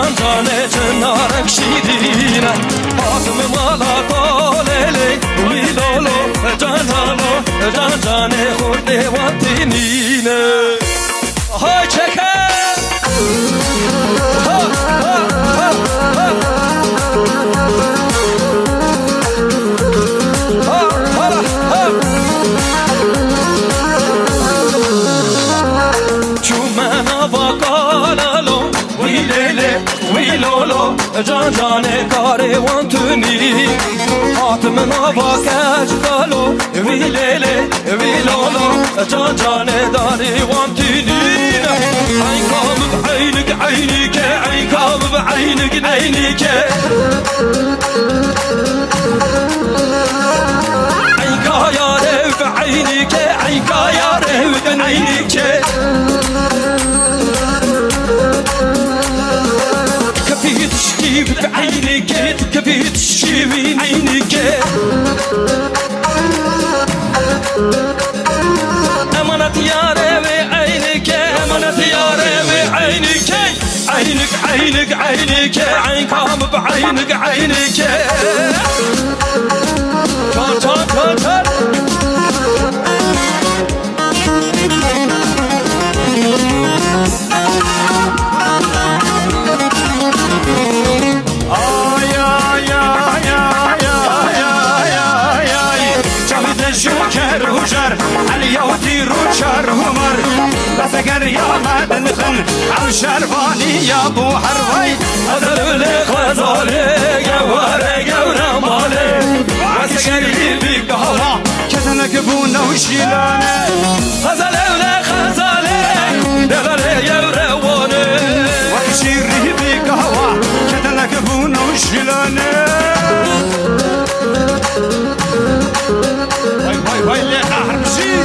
جان جانه چنارک شیرینه حاتم مالا قالله ویلولو جان جانو جان جانه خورده وانتینینه های چکه ویلولو جان جان کاروان تونی حاتم نوا کج کالو ویلیله ویلولو جان جان داری وان تونی عین کام بعینک عینیک عین کام بعینک عینیک عین کا یاره بعینیک عین کا یاره بعینیک كفيت الشكيب بعينك كفيت الشكيب بعينك أمانة يا ربي عينك أمانة يا ربي عينك عينك عينك عينك عين كام بعينك عينك كان كان كان كان اليوتي روشار همر بس اگر يا مدنخن او شرباني يا ابو حروي هذا لك غزالي جواري جورا مالي بس اگر يبيك هوا كتنك بونا وشيلاني هذا لك غزالي دغري جورا واني وكشير يبيك هوا كتنك بونا وشيلاني واي لي قهر بشير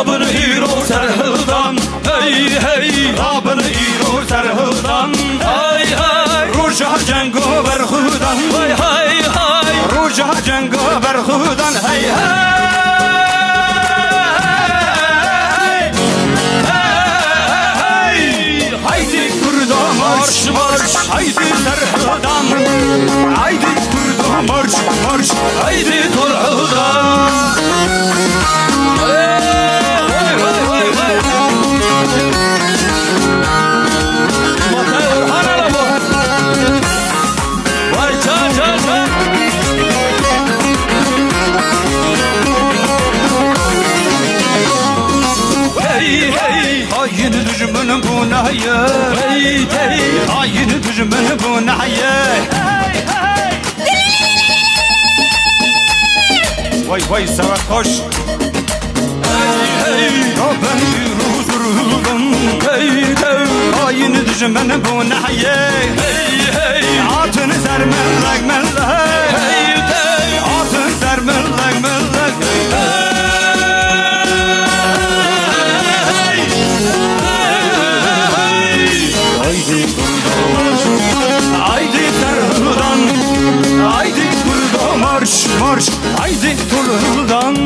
رابن هيرو سرهلدان هي هي رابن هيرو سرهلدان هاي هاي روجا جنگو برخودان هاي هاي هاي روجا جنگو برخودان هاي هاي هايدي كردو مارش مارش هايدي سرهلدان هايدي كردو مارش مارش هايدي سرهلدان عين دجمن بونايه هي هي عين دجمن بونايه واي سوا خوش هي ربن يروز رودن هي عين دجمن بونايه هي عطن زر ملك ملك هي عطن زر ملك ملك haydi terhıldan haydi kurda marş marş haydi turhıldan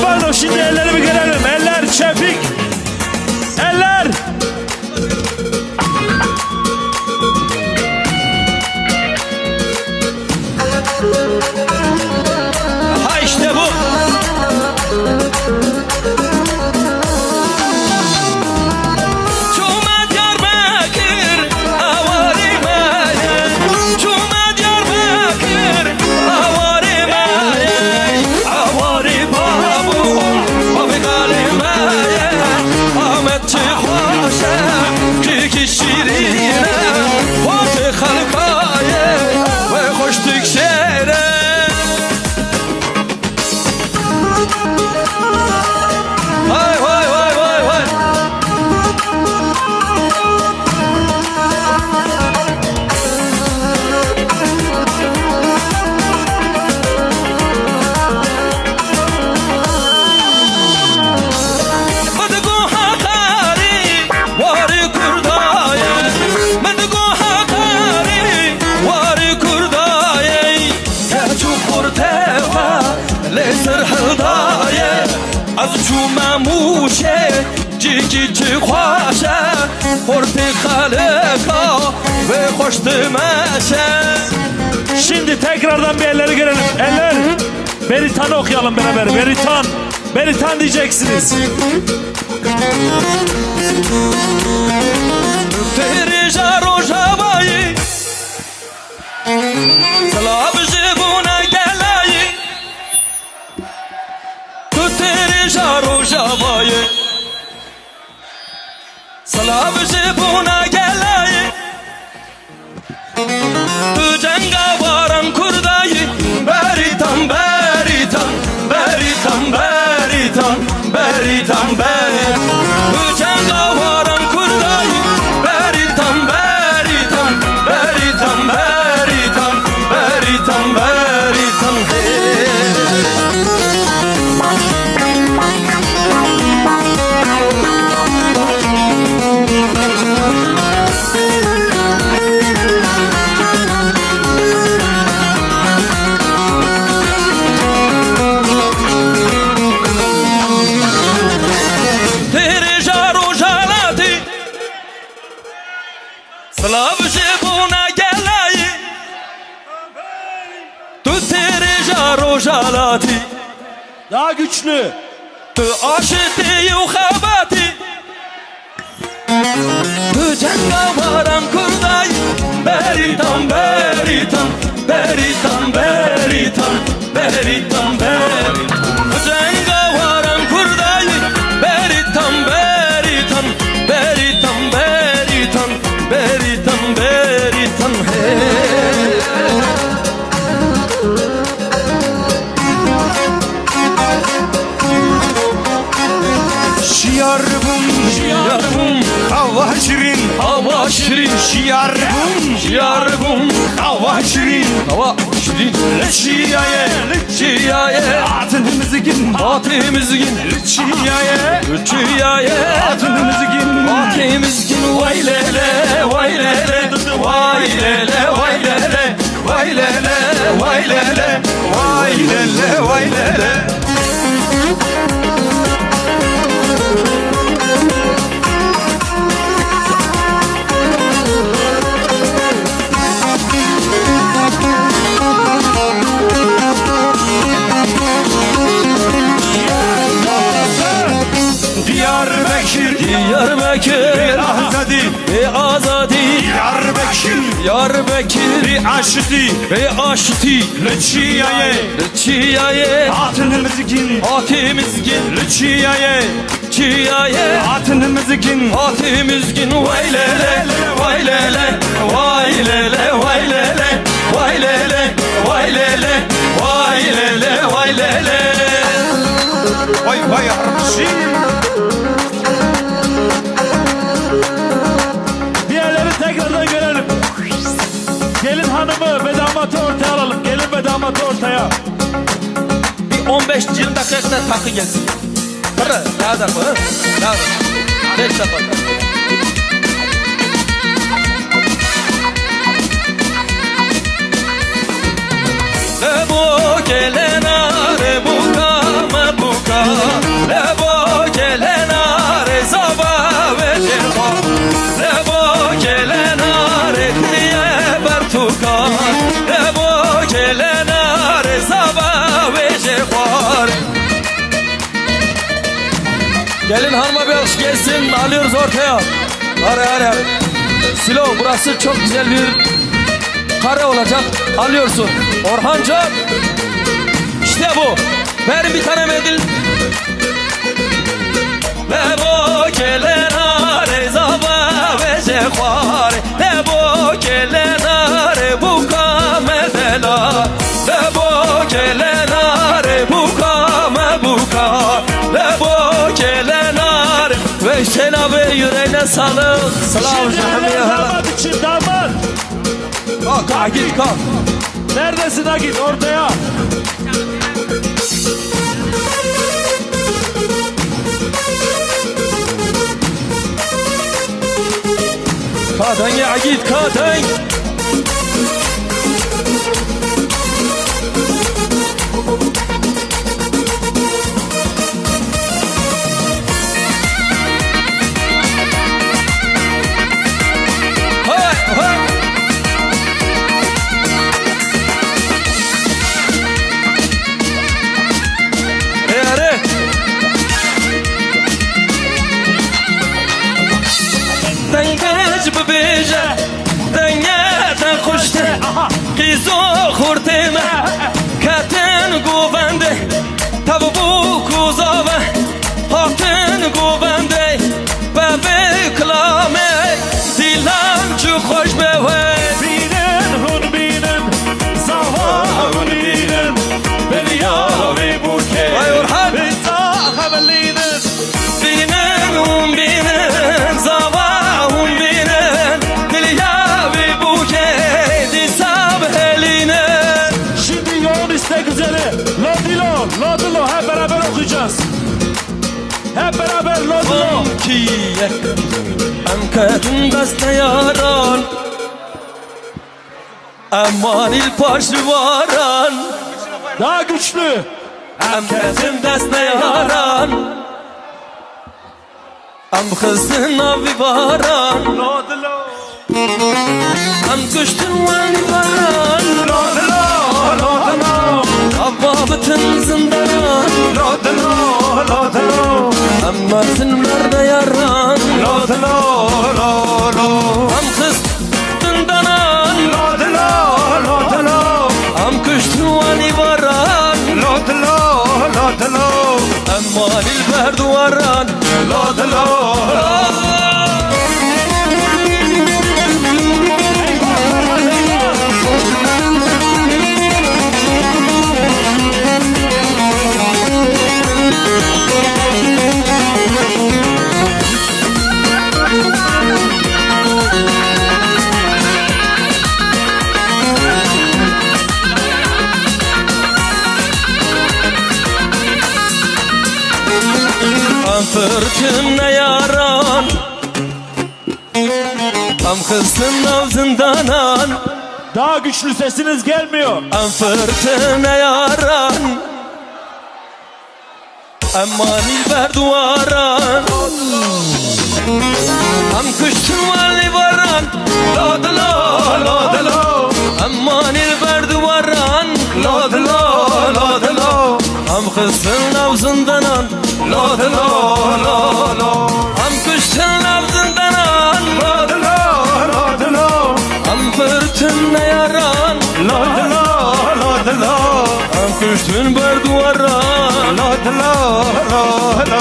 Pardon, şimdi ellerimi görelim. Eller çepik. Eller. Ha işte bu. Avari babu, babi galim portakaleka ve hoştu meşe. Şimdi tekrardan bir elleri görelim. Eller. Beritan'ı okuyalım beraber. Beritan. Beritan diyeceksiniz. Teri jaro javayi Slav jibuna gelayi Tu teri jaro javayi Slav jibuna gelayi Tu cengawaran kurdayı Beritan, beritan, beritan, beritan, beritan, beritan Tu cengawaran kurdayı Beritan, beritan, beritan, beritan, beritan, beritan hey. Slav jibuna gelayi Tu tere jaro jalati Daha güçlü. Tu aşiti yuhabati Tu cengawaran kurday Beritan, beritan, beritan, beritan, beritan, beritan Tu cengawaran kurday Beritan, beritan, beritan, beritan, beritan, beritan hey. Şiyarbum, Şiyarbum, hava şirin. hava şirin. Şiyarbum, Şiyarbum, hava şirin. hava şirin. Leçiyaye, Çiyaye, atınımızı gin. Fatih'imizgin. Leçiyaye, Çiyaye, atınımızı gin. Fatih'imizgin. Vay lele, vay lele, vay lele, vay lele, vay lele, vay lele, Vay lele, vay lele. Diyarbakır, Diyarbakır, Azadi, ve azadi. Diyarbakır, Diyarbakır, aşıti, ve aşti. Leçiyaye, Çiyaye, atınımızı gin. Fatih'imizgin. Leçiyaye, Çiyaye, atınımızı gin. Fatih'imizgin. Vay lele, vay lele, vay lele, vay lele, vay lele, vay lele, vay lele, vay lele. Vay vay arşin. Bir elleri tekrardan görelim. Gelin hanımı ve damatı ortaya alalım. Gelin ve damatı ortaya. Bir 15-20 dakikada takı gelsin. Hadi, daha da koy. Daha da. 5 dakika. Lebo gelena re buka me buka Lebo gelena re zaba ve jerha Lebo gelena re niye bertuka Lebo gelena re zaba ve jerha. Gelin hanıma bir alış gelsin, alıyoruz ortaya. Hadi. Silo, burası çok güzel bir kare olacak. Alıyorsun. Orhancan. İşte bu. Ver bir tane mendil. Lebo kelena rezava ve zekhare Lebo kelena re buka medela Lebo kelena re buka me buka Lebo kelena re ve Hüseyin abi yüreğine sağlık. Selam Şimdi Şahmiye eller hala. damat için damat. Kalk git kalk. Neredesin Agit ortaya? Kalk ya git kalk. خورتمه کتن گوونده تب بو کوزاوه هاتن گوونده به کلامه دیلم چو خوش بوه Binin hun binin, zava hun binin, beni yavi buke, Vay Orhan! biza haberlinin. Binin un binin zavahun binin Dilyavi buke disab heline Şimdi yoğun istek üzere, Lodilo, Lodilo hep beraber okuyacağız. Hep beraber Lodilo. Kiye Em kedin deste yaran Eman il paşvaran Daha güçlü. Em kedin deste yaran Em kızın avi varan Lodilo. Em kuştun vani varan Lodilo, Lodilo. Abbabatın zindaran Lodilo, Lodilo. Amma zinlarda yaran Lodilo, Lodilo. Am kız zindanan Lodilo, Lodilo. Am kuştun vani varan Lodilo, Lodilo. Amma il berdu varan Lodilo. Am fırtına yaran Am kızın av zindanan Daha güçlü sesiniz gelmiyor. Am fırtına yaran Aman il berdu varan Am kuştun vali varan Lodilo, lodilo Aman il berdu varan Lodilo, lodilo Am kızın av zindanan Lodilo, lodilo Am kuştun av zindanan Lodilo, Lodilo. am fırtına yaran Lodilo, Lodilo. Am kuştun berdu varan Lodilo, Lodilo.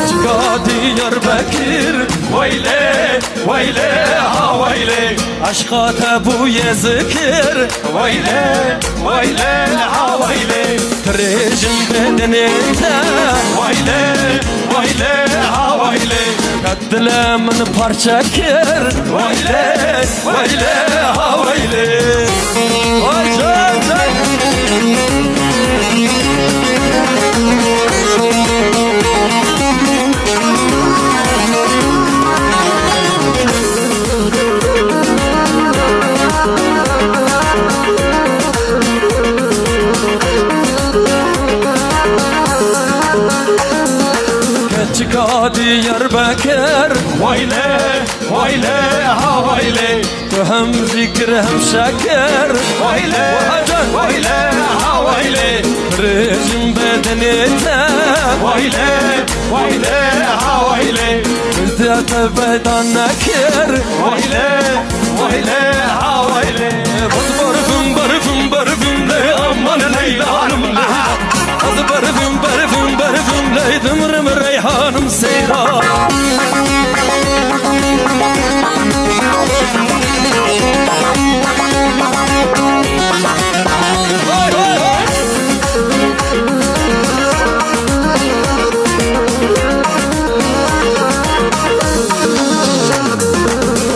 Çıka Diyarbakır Veyle, veyle, ha veyle Aşka tebuye zikir Veyle, veyle, ha veyle Trejim bedenete Veyle, veyle, ha veyle Katlemin parça kir Veyle, veyle, ha veyle Vay can can Çıka Diyarbakır Veyle, veyle, ha veyle. Hem zikir hem şeker Veyle, veyle, ha veyle. Rejim bedenete Veyle, veyle, ha veyle. Müzdete bedan nekir Veyle, veyle, ha veyle. Baz barfım barfım barfım le aman Leyla hanım le Baz barfım barfım barfım le dımrım reyhanım seyran Vay vay vay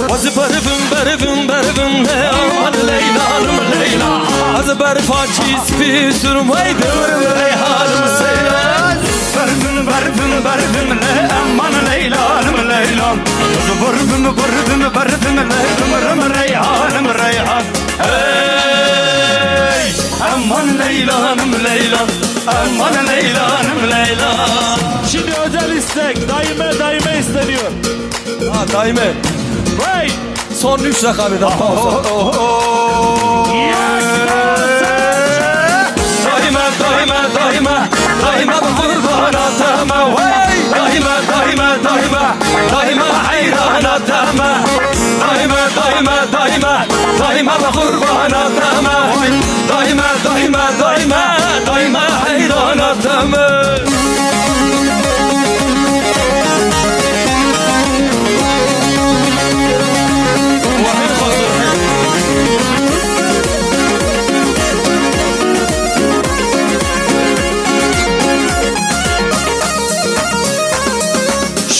Baz barfım barfım barfım le aman Leyla hanım Leyla Az barfaçı ispi sürmey dımrım reyhanım seyran Barfın, barfın, barfın le aman Leyla'nım Leylan. Barfın, barfın, barfın le ömrüm reyhanım reyhan. Hey aman Leyla'nım Leylan Aman Leyla'nım Leylan Şimdi özel istek daime isteniyor. Ha daime Hey! Son 3 rakabeden pauza Daima kurban atama Hey Daima hayran atama Daima kurban atama دایما حیرانتم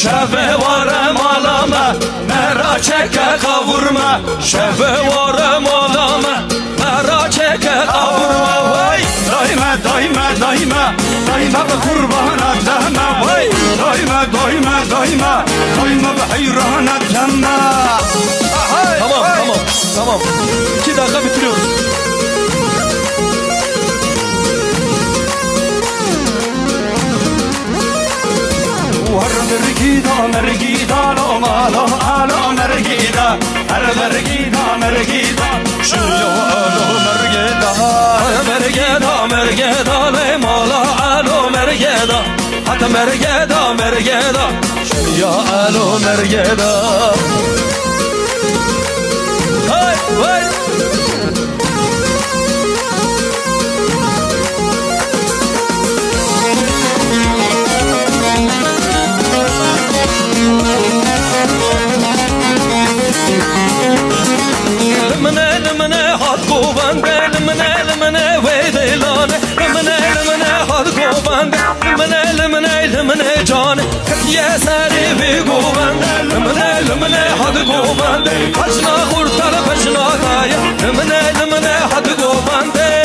شبه وارم آلامه مرا چکه کافورما شبه وارم آلامه مرا چکه کافورما وای دایما به قربانت دهمه وای دایما به حیرانت دهمه Tamam 2 dakika bitiriyoruz مرگیدا آلا مرگیدا شنیا آلا مرگیدا لیمالا آلو مرگیدا حتی مرگیدا شنیا آلو مرگیدا وای لمنه هات قوبنده لمنه ویدلانه لمنه هات قوبنده لمنه جانه یه سری بی قوبنده لمنه هات قوبنده پشنا خورتر پشنا دایا لمنه هات قوبنده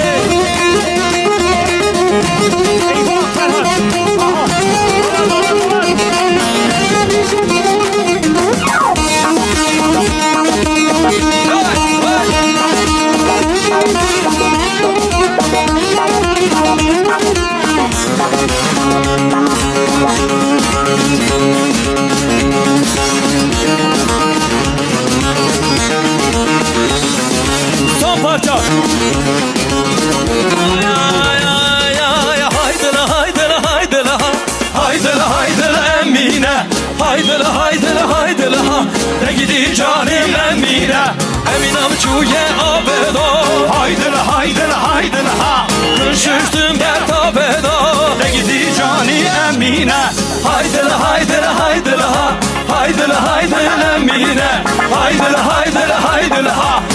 Son parça. Haydela Emine haydela ne gidi canım Emine Eminam çuye abedo haydela ha Kışıştım bertabedo ne gidi cani Emine haydela ha Haydela Emine haydela ha